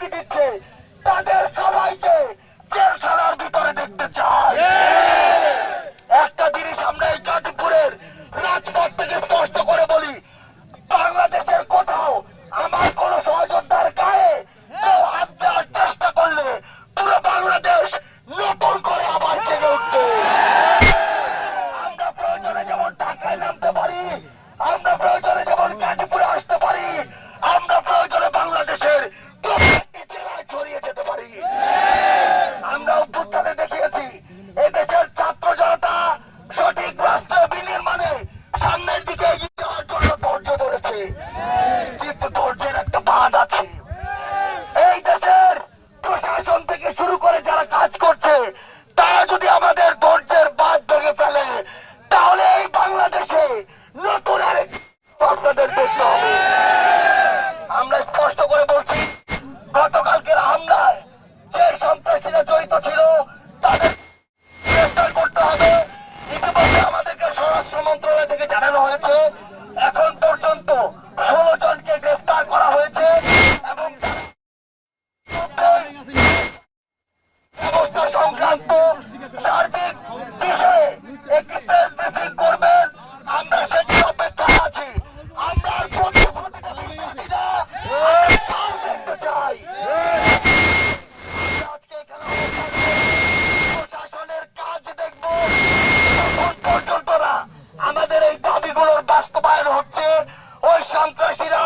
হুমকি দিচ্ছে তাদের সবাইকে জেলখানার ভিতরে দেখতে চায়। একটা জিনিস আমরা এই গাজীপুরের রাজপথ থেকে স্পষ্ট করে বলি, বাংলাদেশের কোথাও আমার কোন সহযোদ্ধার গায়ে কেউ হাত দেওয়ার চেষ্টা করলে পুরো বাংলাদেশ নতুন করে আবার জেগে উঠবে। আমরা প্রয়োজনে যেমন ঢাকায় নামতে পারি, আমরা প্রয়োজনে যেমন গাজীপুরে আসতে পারি, আমরা প্রয়োজনে বাংলাদেশের প্রত্যেকটি জেলায় ছড়িয়ে যেতে পারি। আমরা অভ্যুত্থানে দেখিয়েছি এদেশের ছাত্র জনতা সঠিক রাষ্ট্র বিনির্মাণে সামনের দিকে এগিয়ে যাওয়ার জন্য ধৈর্য ধরেছে, কিন্তু ধৈর্যের একটা বাঁধ আছে। এই দেশের প্রশাসন থেকে শুরু করে যারা কাজ করছে তারা যদি আমাদের ধৈর্যের বাঁধ ভেঙে ফেলে তাহলে এই বাংলাদেশে নতুন আরেক আপনাদের দেখতে হবে। আমরা স্পষ্ট করে বলছি, গতকালকের হামলায় যে সন্ত্রাসীরা জড়িত ছিল তাদের গ্রেফতার করতে হবে। ইতিমধ্যে আমাদেরকে স্বরাষ্ট্র মন্ত্রণালয় থেকে জানানো হয়েছে এখন পর্যন্ত 16 জনকে গ্রেফতার করা হয়েছে এবং ব্যবস্থা সংক্রান্ত সার্বিক বিষয়ে একটি প্রেস ব্রিফিং করবেন। আমরা সেটি অপেক্ষায় আছি। আমরা আর প্রতিশ্রুতিতে বিশ্বাসী না, আমরা কাজ দেখতে চাই। আজকে এখানে অবস্থান করে প্রশাসনের কাজ দেখব তখন পর্যন্ত না আমাদের এই দাবিগুলোর বাস্তবায়ন হচ্ছে। ওই সন্ত্রাসীরা